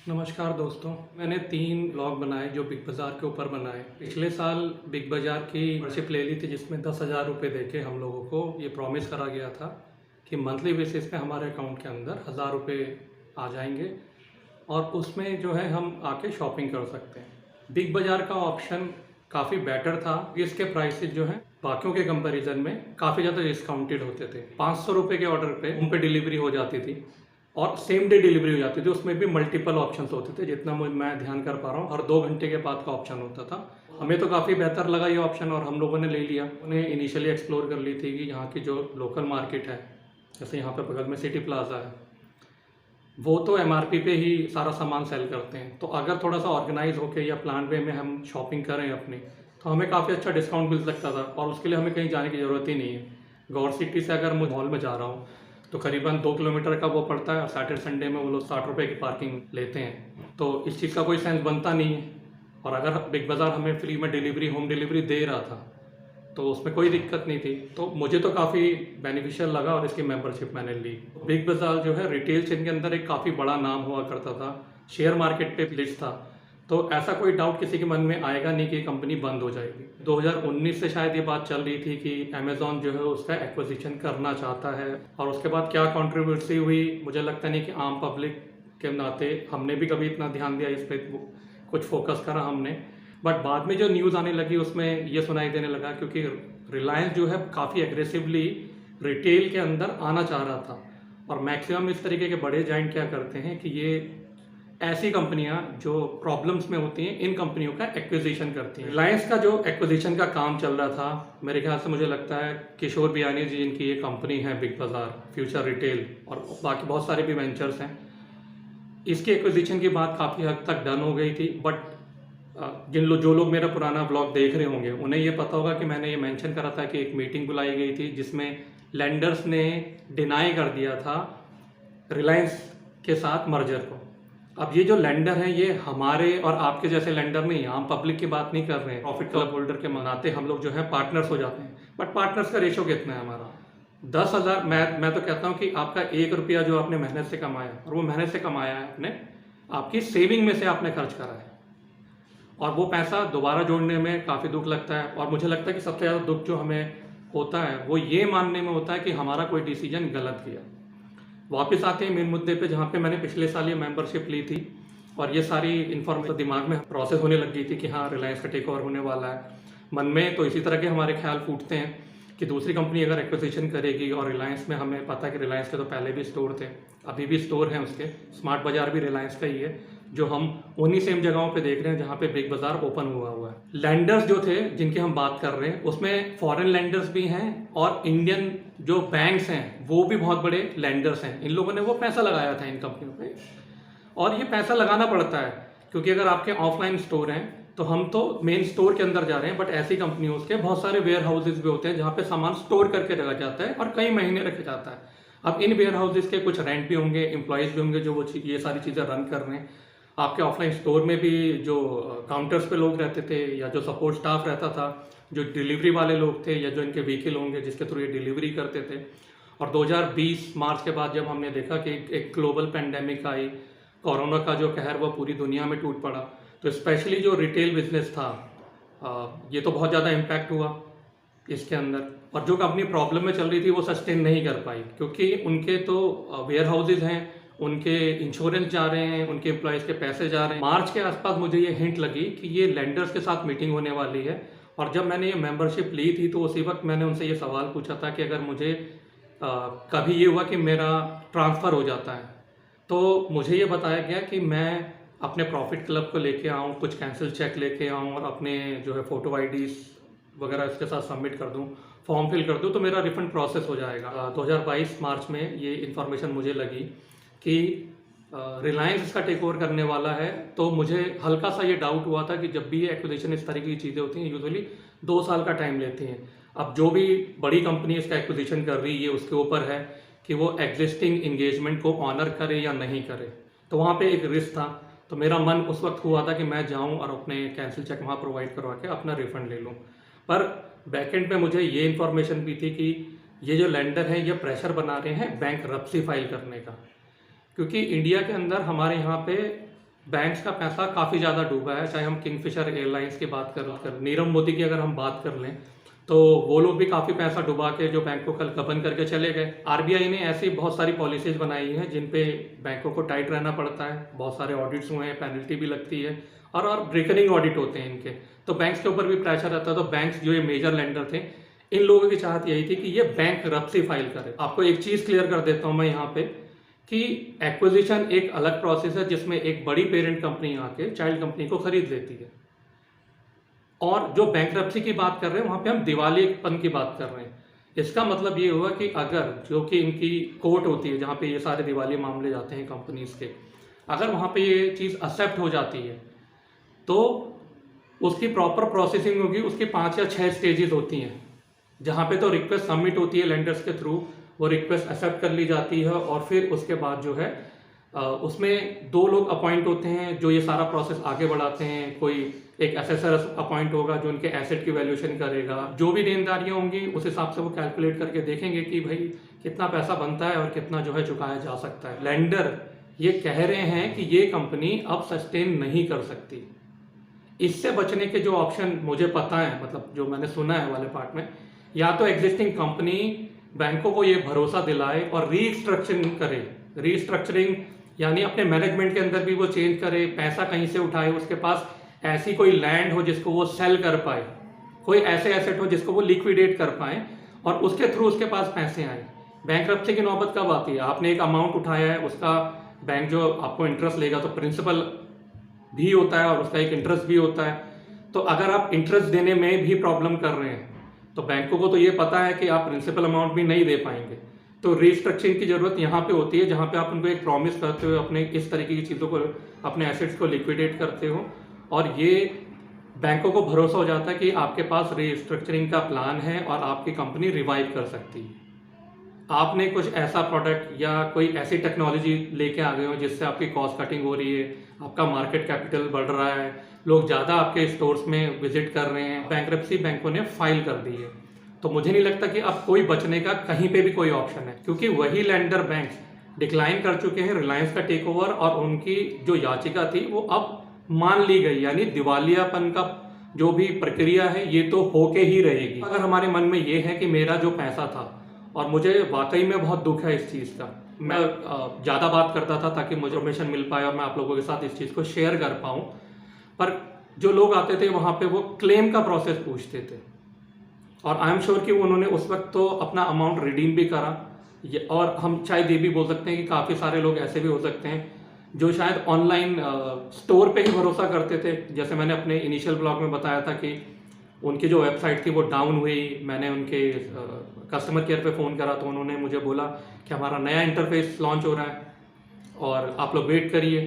नमस्कार दोस्तों, मैंने 3 ब्लॉग बनाए जो बिग बाज़ार के ऊपर बनाए। पिछले साल बिग बाज़ार की मेंबरशिप ले ली थी जिसमें 10,000 रुपये देके हम लोगों को ये प्रॉमिस करा गया था कि मंथली बेसिस पे हमारे अकाउंट के अंदर 1,000 रुपये आ जाएंगे और उसमें जो है हम आके शॉपिंग कर सकते हैं। बिग बाज़ार का ऑप्शन काफ़ी बेटर था। इसके प्राइसेस जो हैं बाकियों के कंपैरिजन में काफ़ी ज़्यादा डिस्काउंटेड होते थे। 500 रुपये के ऑर्डर पे होम पे डिलीवरी हो जाती थी और सेम डे डिलीवरी हो जाती थी। उसमें भी मल्टीपल ऑप्शंस होते थे, जितना मैं ध्यान कर पा रहा हूँ हर 2 घंटे के बाद का ऑप्शन होता था। हमें तो काफ़ी बेहतर लगा ये ऑप्शन और हम लोगों ने ले लिया। उन्हें इनिशियली एक्सप्लोर कर ली थी कि यहाँ की जो लोकल मार्केट है, जैसे यहाँ पे बगल में सिटी प्लाजा है, वो तो एमआरपी पे ही सारा सामान सेल करते हैं। तो अगर थोड़ा सा ऑर्गेनाइज होके या प्लान वे में हम शॉपिंग करें अपनी, तो हमें काफ़ी अच्छा डिस्काउंट मिल सकता था और उसके लिए हमें कहीं जाने की ज़रूरत ही नहीं है। गौर सिटी से अगर मैं मॉल में जा रहा हूँ तो करीबन 2 किलोमीटर का वो पड़ता है और सैटरडे संडे में वो लोग 60 रुपये की पार्किंग लेते हैं। तो इस चीज़ का कोई सेंस बनता नहीं है। और अगर बिग बाज़ार हमें फ्री में डिलीवरी, होम डिलीवरी दे रहा था तो उसमें कोई दिक्कत नहीं थी। तो मुझे तो काफ़ी बेनिफिशियल लगा और इसकी मेंबरशिप मैंने ली। बिग बाज़ार जो है रिटेल चेन के अंदर एक काफ़ी बड़ा नाम हुआ करता था, शेयर मार्केट पे लिस्ट था। तो ऐसा कोई डाउट किसी के मन में आएगा नहीं कि कंपनी बंद हो जाएगी। 2019 से शायद ये बात चल रही थी कि अमेज़ॉन जो है उसका एक्विजिशन करना चाहता है और उसके बाद क्या कंट्रोवर्सी हुई मुझे लगता नहीं कि आम पब्लिक के नाते हमने भी कभी इतना ध्यान दिया इस पर, कुछ फोकस करा हमने। बट बाद में जो न्यूज़ आने लगी उसमें ये सुनाई देने लगा क्योंकि रिलायंस जो है काफ़ी एग्रेसिवली रिटेल के अंदर आना चाह रहा था। और मैक्सिमम इस तरीके के बड़े जाइंट क्या करते हैं कि ये ऐसी कंपनियां जो प्रॉब्लम्स में होती हैं इन कंपनियों का एक्विजिशन करती हैं। रिलायंस का जो एक्विजिशन का काम चल रहा था, मेरे ख्याल से मुझे लगता है किशोर बियानी जी जिनकी ये कंपनी है बिग बाज़ार, फ्यूचर रिटेल और बाकी बहुत सारे भी वेंचर्स हैं, इसके एक्विजिशन की बात काफ़ी हद तक डन हो गई थी। बट जो लोग मेरा पुराना ब्लॉग देख रहे होंगे उन्हें ये पता होगा कि मैंने ये मेंशन करा था कि एक मीटिंग बुलाई गई थी जिसमें लेंडर्स ने डिनाई कर दिया था रिलायंस के साथ मर्जर को। अब ये जो लेंडर हैं ये हमारे और आपके जैसे लेंडर नहीं, आम पब्लिक की बात नहीं कर रहे हैं। प्रॉफिट क्लब होल्डर के मनाते हम लोग जो है पार्टनर्स हो जाते हैं। बट पार्टनर्स का रेशो कितना है हमारा? 10,000। मैं तो कहता हूँ कि आपका 1 रुपया जो आपने मेहनत से कमाया और वो मेहनत से कमाया है आपने, आपकी सेविंग में से आपने खर्च करा है और वो पैसा दोबारा जोड़ने में काफ़ी दुख लगता है। और मुझे लगता है कि सबसे ज़्यादा दुख जो हमें होता है वो ये मानने में होता है कि हमारा कोई डिसीजन गलत किया। वापस आते हैं मेन मुद्दे पे जहाँ पे मैंने पिछले साल ये मेंबरशिप ली थी और ये सारी इन्फॉर्मेशन दिमाग में प्रोसेस होने लग गई थी कि हाँ रिलायंस का टेक ओवर होने वाला है। मन में तो इसी तरह के हमारे ख्याल फूटते हैं कि दूसरी कंपनी अगर एक्विजिशन करेगी और रिलायंस में हमें पता है कि रिलायंस के तो पहले भी स्टोर थे, अभी भी स्टोर हैं उसके, स्मार्ट बाज़ार भी रिलायंस का ही है जो हम उन्हीं सेम जगहों पे देख रहे हैं जहाँ पे बिग बाज़ार ओपन हुआ है। लैंडर्स जो थे जिनकी हम बात कर रहे हैं उसमें फॉरेन लैंडर्स भी हैं और इंडियन जो बैंक्स हैं वो भी बहुत बड़े लैंडर्स हैं। इन लोगों ने वो पैसा लगाया था इन कंपनियों पे और ये पैसा लगाना पड़ता है क्योंकि अगर आपके ऑफलाइन स्टोर हैं तो हम तो मेन स्टोर के अंदर जा रहे हैं, बट ऐसी कंपनियों के बहुत सारे वेयर हाउसेज भी होते हैं जहाँ पे सामान स्टोर करके रखा जाता है और कई महीने रखा जाता है। अब इन वेयर हाउसेज के कुछ रेंट भी होंगे, एम्प्लॉयज़ भी होंगे जो वो ये सारी चीज़ें रन कर रहे हैं। आपके ऑफलाइन स्टोर में भी जो काउंटर्स पे लोग रहते थे या जो सपोर्ट स्टाफ रहता था, जो डिलीवरी वाले लोग थे या जो इनके व्हीकल होंगे जिसके थ्रू ये डिलीवरी करते थे। और 2020 मार्च के बाद जब हमने देखा कि एक ग्लोबल पेंडेमिक आई, कोरोना का जो कहर वो पूरी दुनिया में टूट पड़ा, तो स्पेशली जो रिटेल बिजनेस था ये तो बहुत ज़्यादा इम्पैक्ट हुआ इसके अंदर। और जो कंपनी प्रॉब्लम में चल रही थी वो सस्टेन नहीं कर पाई क्योंकि उनके तो वेयर हाउसेज हैं, उनके इंश्योरेंस जा रहे हैं, उनके एम्प्लॉयज़ के पैसे जा रहे हैं। मार्च के आसपास मुझे ये हिंट लगी कि ये लेंडर्स के साथ मीटिंग होने वाली है और जब मैंने ये मेंबरशिप ली थी तो उसी वक्त मैंने उनसे ये सवाल पूछा था कि अगर मुझे कभी ये हुआ कि मेरा ट्रांसफ़र हो जाता है तो मुझे ये बताया गया कि मैं अपने प्रॉफिट क्लब को लेके आऊँ, कुछ कैंसिल चेक लेके आऊँ और अपने जो है फ़ोटो आईडीज़ वगैरह इसके साथ सबमिट कर दूँ, फॉर्म फिल कर दूँ तो मेरा रिफंड प्रोसेस हो जाएगा। 2022 मार्च में ये इन्फॉर्मेशन मुझे लगी कि रिलायंस इसका टेक ओवर करने वाला है। तो मुझे हल्का सा ये डाउट हुआ था कि जब भी ये एक्विजिशन इस तरीके की चीज़ें होती हैं यूजुअली 2 साल का टाइम लेती हैं। अब जो भी बड़ी कंपनी इसका एक्विजिशन कर रही है उसके ऊपर है कि वो एग्जिस्टिंग इंगेजमेंट को ऑनर करे या नहीं करे, तो वहाँ पे एक रिस्क था। तो मेरा मन उस वक्त हुआ था कि मैं जाऊँ और अपने कैंसिल चेक वहाँ प्रोवाइड करवा के अपना रिफंड ले लूँ। पर बैकेंड पे मुझे ये इन्फॉर्मेशन भी थी कि ये जो लेंडर है ये प्रेशर बना रहे हैं बैंकरप्सी फाइल करने का, क्योंकि इंडिया के अंदर हमारे यहाँ पे बैंक्स का पैसा काफ़ी ज़्यादा डूबा है, चाहे हम किंगफिशर एयरलाइंस की बात कर नीरव मोदी की अगर हम बात कर लें तो वो लोग भी काफ़ी पैसा डुबा के जो बैंक को कल गबन करके चले गए। आरबीआई ने ऐसी बहुत सारी पॉलिसीज बनाई हैं जिन पे बैंकों को टाइट रहना पड़ता है, बहुत सारे ऑडिट्स हुए हैं, पेनल्टी भी लगती है और रिकरिंग ऑडिट होते हैं इनके, तो बैंक्स के ऊपर भी प्रेशर रहता है। तो बैंक्स जो ये मेजर लेंडर थे, इन लोगों की चाहत यही थी कि ये बैंकरप्सी फाइल करे। आपको एक चीज़ क्लियर कर देता हूँ मैं यहाँ पे कि एक्विजिशन एक अलग प्रोसेस है जिसमें एक बड़ी पेरेंट कंपनी आके चाइल्ड कंपनी को खरीद लेती है, और जो बैंकरप्सी की बात कर रहे हैं वहाँ पे हम दिवालियेपन की बात कर रहे हैं। इसका मतलब ये हुआ कि अगर जो कि इनकी कोर्ट होती है जहाँ पे ये सारे दिवालिया मामले जाते हैं कंपनीज के, अगर वहाँ पे ये चीज़ एक्सेप्ट हो जाती है तो उसकी प्रॉपर प्रोसेसिंग होगी, उसकी 5 या 6 स्टेजेस होती हैं, जहाँ पे तो रिक्वेस्ट सबमिट होती है लेंडर्स के थ्रू, वो रिक्वेस्ट एक्सेप्ट कर ली जाती है और फिर उसके बाद जो है उसमें 2 लोग अपॉइंट होते हैं जो ये सारा प्रोसेस आगे बढ़ाते हैं। कोई एक एसेसर अपॉइंट होगा जो उनके एसेट की वैल्यूएशन करेगा, जो भी देनदारियाँ होंगी उस हिसाब से वो कैलकुलेट करके देखेंगे कि भाई कितना पैसा बनता है और कितना जो है चुकाया जा सकता है। लेंडर ये कह रहे हैं कि ये कंपनी अब सस्टेन नहीं कर सकती। इससे बचने के जो ऑप्शन मुझे पता है, मतलब जो मैंने सुना है वाले पार्ट में, या तो एग्जिस्टिंग कंपनी बैंकों को ये भरोसा दिलाए और रीस्ट्रक्चरिंग करे। रीस्ट्रक्चरिंग यानी अपने मैनेजमेंट के अंदर भी वो चेंज करे, पैसा कहीं से उठाए, उसके पास ऐसी कोई लैंड हो जिसको वो सेल कर पाए, कोई ऐसे एसेट हो जिसको वो लिक्विडेट कर पाए और उसके थ्रू उसके पास पैसे आए। बैंकरप्सी की नौबत कब आती है? आपने एक अमाउंट उठाया है, उसका बैंक जो आपको इंटरेस्ट लेगा तो प्रिंसिपल भी होता है और उसका एक इंटरेस्ट भी होता है। तो अगर आप इंटरेस्ट देने में भी प्रॉब्लम कर रहे हैं तो बैंकों को तो ये पता है कि आप प्रिंसिपल अमाउंट भी नहीं दे पाएंगे। तो रीस्ट्रक्चरिंग की जरूरत यहाँ पे होती है, जहाँ पे आप उनको एक प्रॉमिस करते हो, अपने इस तरीके की चीज़ों को, अपने एसेट्स को लिक्विडेट करते हो और ये बैंकों को भरोसा हो जाता है कि आपके पास रीस्ट्रक्चरिंग का प्लान है और आपकी कंपनी रिवाइव कर सकती है। आपने कुछ ऐसा प्रोडक्ट या कोई ऐसी टेक्नोलॉजी लेके आ गए हो जिससे आपकी कॉस्ट कटिंग हो रही है, आपका मार्केट कैपिटल बढ़ रहा है, लोग ज़्यादा आपके स्टोर्स में विजिट कर रहे हैं, बैंकरप्सी बैंकों ने फाइल कर दी है, तो मुझे नहीं लगता कि अब कोई बचने का कहीं पे भी कोई ऑप्शन है, क्योंकि वही लेंडर बैंक्स डिक्लाइन कर चुके हैं रिलायंस का टेक ओवर और उनकी जो याचिका थी वो अब मान ली गई। यानी दिवालियापन का जो भी प्रक्रिया है ये तो होके ही रहेगी। अगर हमारे मन में ये है कि मेरा जो पैसा था, और मुझे वाकई में बहुत दुख है इस चीज़ का, मैं ज़्यादा बात करता था ताकि मुझे इन्फॉर्मेशन मिल पाए और मैं आप लोगों के साथ इस चीज़ को शेयर कर पाऊँ, पर जो लोग आते थे वहाँ पे वो क्लेम का प्रोसेस पूछते थे और आई एम श्योर कि उन्होंने उस वक्त तो अपना अमाउंट रिडीम भी करा। और हम शायद ये भी बोल सकते हैं कि काफ़ी सारे लोग ऐसे भी हो सकते हैं जो शायद ऑनलाइन स्टोर पे ही भरोसा करते थे। जैसे मैंने अपने इनिशियल ब्लॉग में बताया था कि उनकी जो वेबसाइट थी वो डाउन हुई, मैंने उनके कस्टमर केयर पे फ़ोन करा तो उन्होंने मुझे बोला कि हमारा नया इंटरफेस लॉन्च हो रहा है और आप लोग वेट करिए।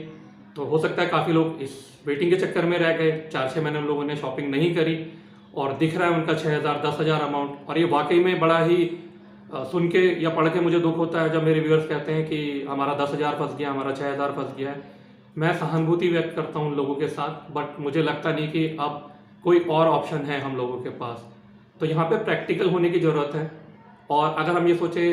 तो हो सकता है काफ़ी लोग इस वेटिंग के चक्कर में रह गए, 4-6 महीने उन लोगों ने शॉपिंग नहीं करी और दिख रहा है उनका 6,000 10,000 अमाउंट। और ये वाकई में बड़ा ही सुन के या पढ़ के मुझे दुख होता है जब मेरे व्यूअर्स कहते हैं कि हमारा 10,000 फंस गया, हमारा 6,000 फंस गया है। मैं सहानुभूति व्यक्त करता हूँ उन लोगों के साथ, बट मुझे लगता नहीं कि अब कोई और ऑप्शन है हम लोगों के पास। तो यहाँ पे प्रैक्टिकल होने की ज़रूरत है। और अगर हम ये सोचे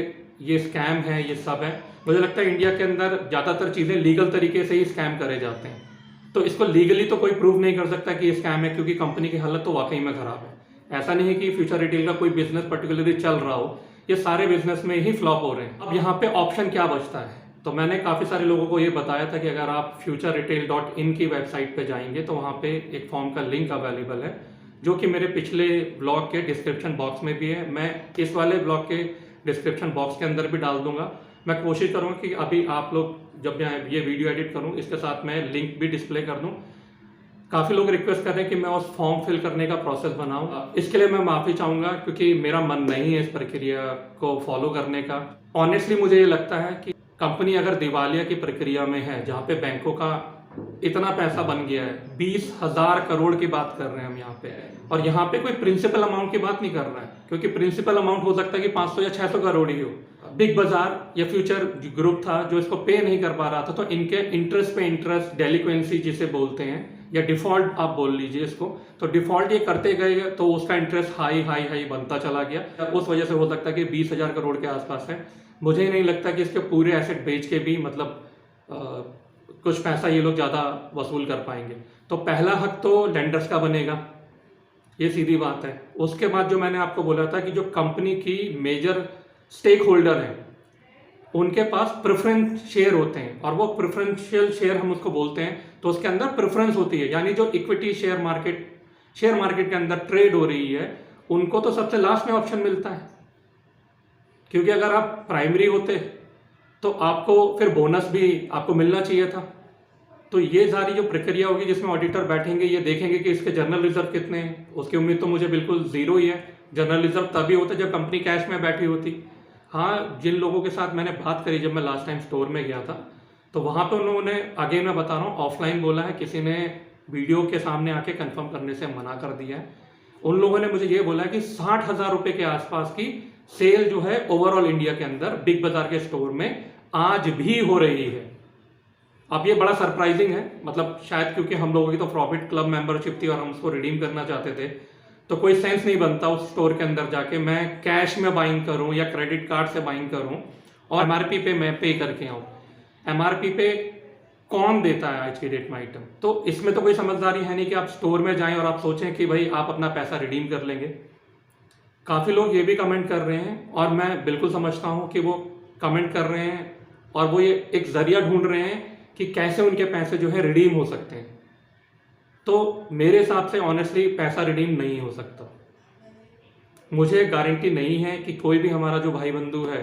ये स्कैम है, ये सब है, मुझे लगता है इंडिया के अंदर ज़्यादातर चीज़ें लीगल तरीके से ही स्कैम करे जाते हैं। तो इसको लीगली तो कोई प्रूव नहीं कर सकता कि ये स्कैम है, क्योंकि कंपनी की हालत तो वाकई में ख़राब है। ऐसा नहीं है कि फ्यूचर रिटेल का कोई बिजनेस पर्टिकुलरली चल रहा हो, ये सारे बिजनेस में ही फ्लॉप हो रहे हैं। अब यहाँ पे ऑप्शन क्या बचता है? तो मैंने काफ़ी सारे लोगों को ये बताया था कि अगर आप futureretail.in की वेबसाइट पे जाएंगे तो वहाँ पे एक फॉर्म का लिंक अवेलेबल है, जो कि मेरे पिछले ब्लॉग के डिस्क्रिप्शन बॉक्स में भी है। मैं इस वाले ब्लॉग के डिस्क्रिप्शन बॉक्स के अंदर भी डाल दूंगा। मैं कोशिश करूँगा कि अभी आप लोग जब मैं ये वीडियो एडिट करूँ इसके साथ मैं लिंक भी डिस्प्ले कर दूँ। काफ़ी लोग रिक्वेस्ट कर रहे हैं कि मैं उस फॉर्म फिल करने का प्रोसेस बनाऊँ, इसके लिए मैं माफ़ी चाहूँगा क्योंकि मेरा मन नहीं है इस प्रक्रिया को फॉलो करने का। ऑनेस्टली मुझे ये लगता है कि कंपनी अगर दिवालिया की प्रक्रिया में है, जहाँ पे बैंकों का इतना पैसा बन गया है, 20,000 करोड़ की बात कर रहे हैं हम यहाँ पे, और यहाँ पे कोई प्रिंसिपल अमाउंट की बात नहीं कर रहा है, क्योंकि प्रिंसिपल अमाउंट हो सकता है कि 500 या 600 करोड़ ही हो। बिग बाजार या फ्यूचर ग्रुप था जो इसको पे नहीं कर पा रहा था, तो इनके इंटरेस्ट पे इंटरेस्ट, डेलिक्वेंसी जिसे बोलते हैं, या डिफॉल्ट आप बोल लीजिए इसको, तो डिफॉल्ट ये करते गए तो उसका इंटरेस्ट हाई हाई हाई बनता चला गया। उस वजह से हो सकता है कि 20,000 करोड़ के आसपास है। मुझे नहीं लगता कि इसके पूरे एसेट बेच के भी मतलब कुछ पैसा ये लोग ज़्यादा वसूल कर पाएंगे। तो पहला हक तो लेंडर्स का बनेगा, ये सीधी बात है। उसके बाद जो मैंने आपको बोला था कि जो कंपनी की मेजर स्टेक होल्डर हैं उनके पास प्रेफरेंस शेयर होते हैं, और वो प्रेफरेंशियल शेयर हम उसको बोलते हैं। तो उसके अंदर प्रेफरेंस होती है, यानी जो इक्विटी शेयर मार्केट के अंदर ट्रेड हो रही है उनको तो सबसे लास्ट में ऑप्शन मिलता है, क्योंकि अगर आप प्राइमरी होते तो आपको फिर बोनस भी आपको मिलना चाहिए था। तो ये सारी जो प्रक्रिया होगी जिसमें ऑडिटर बैठेंगे, ये देखेंगे कि इसके जनरल रिजर्व कितने हैं। उसकी उम्मीद तो मुझे बिल्कुल ज़ीरो ही है। जनरल रिजर्व तभी होता है जब कंपनी कैश में बैठी होती। हाँ, जिन लोगों के साथ मैंने बात करी जब मैं लास्ट टाइम स्टोर में गया था, तो वहाँ पे उन्होंने, आगे मैं बता रहा हूँ, ऑफलाइन बोला है, किसी ने वीडियो के सामने आके कंफर्म करने से मना कर दिया है। उन लोगों ने मुझे ये बोला कि 60,000 रुपये के आसपास की सेल जो है ओवरऑल इंडिया के अंदर बिग बाजार के स्टोर में आज भी हो रही है। अब ये बड़ा सरप्राइजिंग है, मतलब शायद क्योंकि हम लोगों की तो प्रॉफिट क्लब मेंबरशिप थी और हम उसको रिडीम करना चाहते थे, तो कोई सेंस नहीं बनता उस स्टोर के अंदर जाके मैं कैश में बाइंग करूं या क्रेडिट कार्ड से बाइंग करूं और एमआरपी पे मैं पे करके आऊं। एमआरपी पे कौन देता है आज की डेट में आइटम? तो इसमें तो कोई समझदारी है नहीं कि आप स्टोर में जाएं और आप सोचें कि भाई आप अपना पैसा रिडीम कर लेंगे। काफ़ी लोग ये भी कमेंट कर रहे हैं, और मैं बिल्कुल समझता हूँ कि वो कमेंट कर रहे हैं और वो ये एक जरिया ढूंढ रहे हैं कि कैसे उनके पैसे जो है रिडीम हो सकते हैं। तो मेरे हिसाब से ऑनेस्टली पैसा रिडीम नहीं हो सकता। मुझे गारंटी नहीं है कि कोई भी हमारा जो भाई बंधु है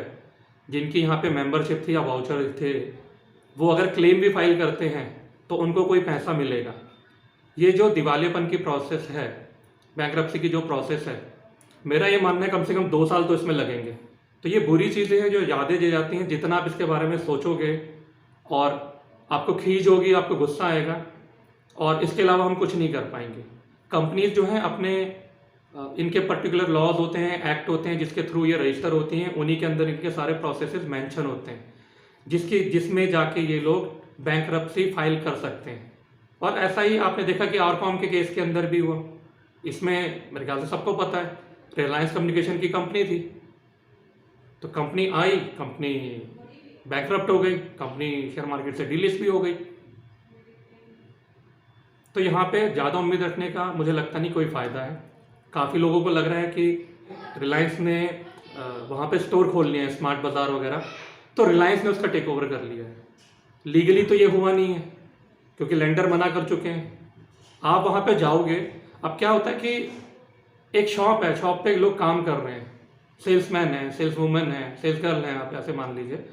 जिनकी यहाँ पे मेंबरशिप थी या वाउचर थे, वो अगर क्लेम भी फाइल करते हैं तो उनको कोई पैसा मिलेगा। ये जो दिवालियापन की प्रोसेस है, बैंक्रप्सी की जो प्रोसेस है, मेरा ये मानना है कम से कम 2 साल तो इसमें लगेंगे। तो ये बुरी चीज़ें हैं जो यादें दे जाती हैं। जितना आप इसके बारे में सोचोगे और आपको खीज होगी, आपको गुस्सा आएगा, और इसके अलावा हम कुछ नहीं कर पाएंगे। कंपनीज जो हैं अपने इनके पर्टिकुलर लॉज होते हैं, एक्ट होते हैं जिसके थ्रू ये रजिस्टर होती हैं, उन्हीं के अंदर इनके सारे प्रोसेसेस मेंशन होते हैं जिसमें जाके ये लोग बैंक्रप्सी फाइल कर सकते हैं। और ऐसा ही आपने देखा कि आरकॉम के केस के अंदर भी हुआ। इसमें मेरे ख्याल से सबको पता है, रिलायंस कम्युनिकेशन की कंपनी थी, तो कंपनी आई, कंपनी बैंकरप्ट हो गई, कंपनी शेयर मार्केट से डीलिस्ट भी हो गई। तो यहाँ पे ज़्यादा उम्मीद रखने का मुझे लगता नहीं कोई फ़ायदा है। काफ़ी लोगों को लग रहा है कि रिलायंस ने वहाँ पे स्टोर खोल लिए हैं, स्मार्ट बाज़ार वगैरह, तो रिलायंस ने उसका टेक ओवर कर लिया है। लीगली तो ये हुआ नहीं है क्योंकि लेंडर मना कर चुके हैं। आप वहाँ पे जाओगे, अब क्या होता है कि एक शॉप है, शॉप पे लोग काम कर रहे हैं, सेल्समैन है, सेल्स वूमेन है, सेल्स गर्ल है, आप ऐसे मान लीजिए,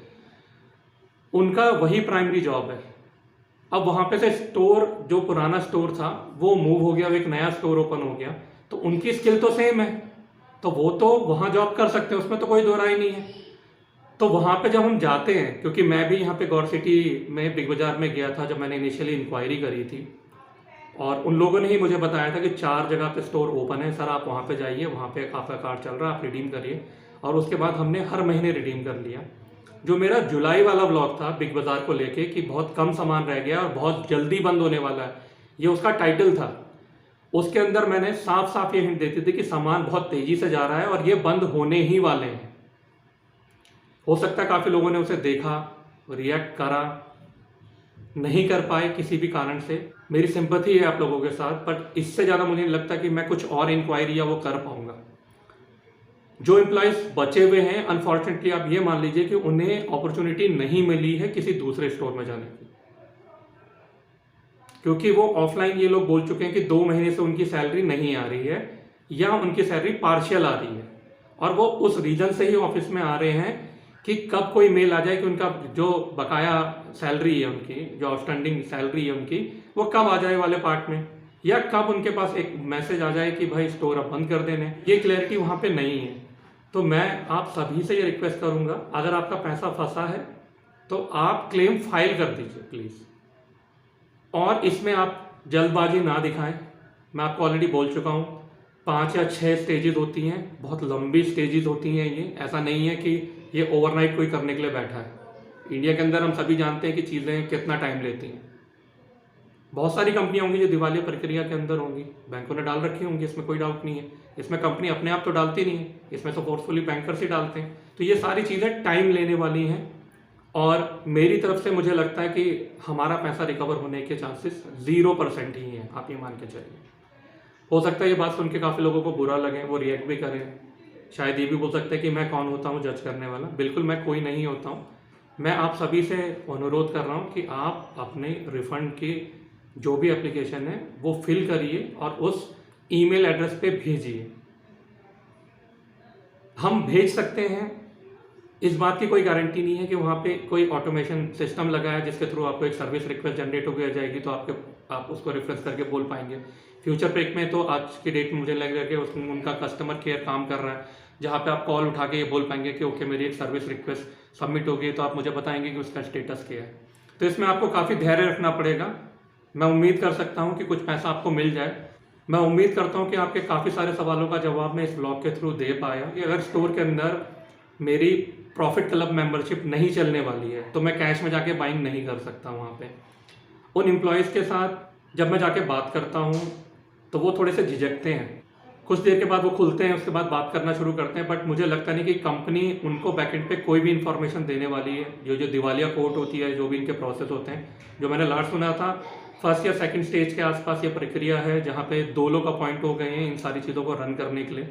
उनका वही प्राइमरी जॉब है। अब वहाँ पे से स्टोर, जो पुराना स्टोर था वो मूव हो गया, एक नया स्टोर ओपन हो गया, तो उनकी स्किल तो सेम है, तो वो तो वहाँ जॉब कर सकते हैं, उसमें तो कोई दो राय नहीं है। तो वहाँ पे जब हम जाते हैं, क्योंकि मैं भी यहाँ पे गौर सिटी में बिग बाजार में गया था जब मैंने इनिशियली इंक्वायरी करी थी, और उन लोगों ने ही मुझे बताया था कि 4 जगह पे स्टोर ओपन है सर, आप वहाँ पे जाइए, वहाँ पे आपका कार्ड चल रहा है, आप रिडीम करिए। और उसके बाद हमने हर महीने रिडीम कर लिया। जो मेरा जुलाई वाला व्लॉग था बिग बाजार को लेके कि बहुत कम सामान रह गया और बहुत जल्दी बंद होने वाला है, ये उसका टाइटल था। उसके अंदर मैंने साफ साफ ये हिंट देती थी कि सामान बहुत तेजी से जा रहा है और ये बंद होने ही वाले हैं। हो सकता है काफ़ी लोगों ने उसे देखा, रिएक्ट करा, नहीं कर पाए किसी भी कारण से। मेरी सिंपैथी है आप लोगों के साथ, बट इससे ज़्यादा मुझे नहीं लगता कि मैं कुछ और इंक्वायरी या वो कर पाऊंगा। जो एम्प्लॉयज़ बचे हुए हैं, अनफॉर्चुनेटली आप ये मान लीजिए कि उन्हें अपॉर्चुनिटी नहीं मिली है किसी दूसरे स्टोर में जाने की, क्योंकि वो ऑफलाइन ये लोग बोल चुके हैं कि 2 महीने से उनकी सैलरी नहीं आ रही है या उनकी सैलरी पार्शियल आ रही है, और वो उस रीजन से ही ऑफिस में आ रहे हैं कि कब कोई मेल आ जाए कि उनका जो बकाया सैलरी है, उनकी जो आउटस्टैंडिंग सैलरी है उनकी, वो कब आ जाए वाले पार्ट में, या कब उनके पास एक मैसेज आ जाए कि भाई स्टोर अब बंद कर देने। ये क्लैरिटी वहाँ पे नहीं है। तो मैं आप सभी से ये रिक्वेस्ट करूँगा, अगर आपका पैसा फंसा है तो आप क्लेम फाइल कर दीजिए प्लीज़, और इसमें आप जल्दबाजी ना दिखाएं। मैं आपको ऑलरेडी बोल चुका हूँ, 5 या 6 स्टेजेस होती हैं, बहुत लंबी स्टेजेस होती हैं। ये ऐसा नहीं है कि ये ओवरनाइट कोई करने के लिए बैठा है। इंडिया के अंदर हम सभी जानते हैं कि चीज़ें कितना टाइम लेती हैं। बहुत सारी कंपनियां होंगी जो दिवालिया प्रक्रिया के अंदर होंगी, बैंकों ने डाल रखी होंगी, इसमें कोई डाउट नहीं है। इसमें कंपनी अपने आप तो डालती नहीं है, इसमें तो फोर्सफुली बैंकर्स ही डालते हैं। तो ये सारी चीज़ें टाइम लेने वाली हैं, और मेरी तरफ से मुझे लगता है कि हमारा पैसा रिकवर होने के चांसेस 0% ही हैं, आप ये मान के चलिए। हो सकता है ये बात सुन के काफ़ी लोगों को बुरा लगे, वो रिएक्ट भी करें, शायद ये भी बोल सकते हैं कि मैं कौन होता हूँ जज करने वाला। बिल्कुल मैं कोई नहीं होता हूँ। मैं आप सभी से अनुरोध कर रहा हूँ कि आप अपने रिफ़ंड की जो भी एप्लीकेशन है वो फिल करिए और उस ईमेल एड्रेस पे भेजिए। हम भेज सकते हैं, इस बात की कोई गारंटी नहीं है कि वहाँ पे कोई ऑटोमेशन सिस्टम लगा है जिसके थ्रू आपको एक सर्विस रिक्वेस्ट जनरेट हो गया जाएगी तो आप उसको रेफरेंस करके बोल पाएंगे। फ्यूचर पेक में तो आज की डेट में मुझे लग रहा है कि उसमें उनका कस्टमर केयर काम कर रहा है, जहाँ पे आप कॉल उठा के ये बोल पाएंगे कि ओके मेरी एक सर्विस रिक्वेस्ट सबमिट हो गई, तो आप मुझे बताएंगे कि उसका स्टेटस क्या है। तो इसमें आपको काफ़ी धैर्य रखना पड़ेगा। मैं उम्मीद कर सकता हूँ कि कुछ पैसा आपको मिल जाए। मैं उम्मीद करता हूँ कि आपके काफ़ी सारे सवालों का जवाब मैं इस ब्लॉग के थ्रू दे पाया कि अगर स्टोर के अंदर मेरी प्रॉफिट क्लब मेंबरशिप नहीं चलने वाली है तो मैं कैश में जाके बाइंग नहीं कर सकता वहाँ पे। उन एम्प्लॉयज़ के साथ जब मैं जाके बात करता हूँ तो वो थोड़े से झिझकते हैं, कुछ देर के बाद वो खुलते हैं, उसके बाद बात करना शुरू करते हैं। बट मुझे लगता नहीं कि कंपनी उनको बैकएंड पे कोई भी इन्फॉर्मेशन देने वाली है। जो दिवालिया कोर्ट होती है, जो भी इनके प्रोसेस होते हैं, जो मैंने लास्ट सुना था फर्स्ट या सेकंड स्टेज के आसपास ये प्रक्रिया है जहाँ पे 2 लोग अपॉइंट हो गए हैं इन सारी चीज़ों को रन करने के लिए,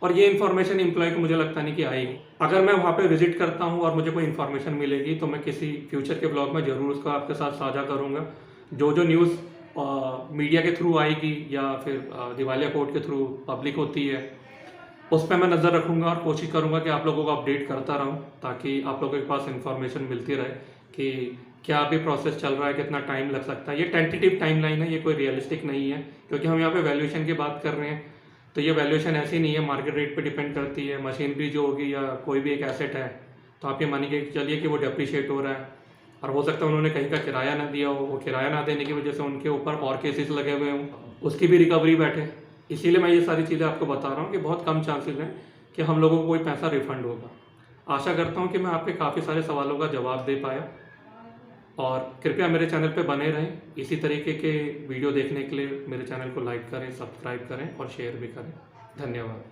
और ये इन्फॉर्मेशन एम्प्लॉय को मुझे लगता नहीं कि आएगी। अगर मैं वहाँ पे विजिट करता हूँ और मुझे कोई इन्फॉर्मेशन मिलेगी तो मैं किसी फ्यूचर के ब्लॉग में ज़रूर उसको आपके साथ साझा करूँगा। जो न्यूज़ मीडिया के थ्रू आएगी या फिर दिवालिया कोर्ट के थ्रू पब्लिक होती है उस पर मैं नज़र रखूँगा और कोशिश करूँगा कि आप लोगों को अपडेट करता रहूँ ताकि आप लोगों के पास इन्फॉर्मेशन मिलती रहे कि क्या अभी प्रोसेस चल रहा है, कितना टाइम लग सकता है। ये टेंटेटिव टाइमलाइन है, ये कोई रियलिस्टिक नहीं है, क्योंकि हम यहाँ पे वैल्यूएशन की बात कर रहे हैं। तो ये वैल्यूएशन ऐसी नहीं है, मार्केट रेट पे डिपेंड करती है। मशीनरी जो होगी या कोई भी एक एसेट है तो आप ये मानिए चलिए कि वो डेप्रिशिएट हो रहा है और हो सकता है उन्होंने कहीं का किराया ना दिया हो, वो किराया ना देने की वजह से उनके ऊपर और केसेस लगे हुए हों, उसकी भी रिकवरी बैठे। इसीलिए मैं ये सारी चीज़ें आपको बता रहा हूँ कि बहुत कम चांसेस हैं कि हम लोगों को कोई पैसा रिफंड होगा। आशा करता हूँ कि मैं आपके काफ़ी सारे सवालों का जवाब दे पाया, और कृपया मेरे चैनल पे बने रहें। इसी तरीके के वीडियो देखने के लिए मेरे चैनल को लाइक करें, सब्सक्राइब करें और शेयर भी करें। धन्यवाद।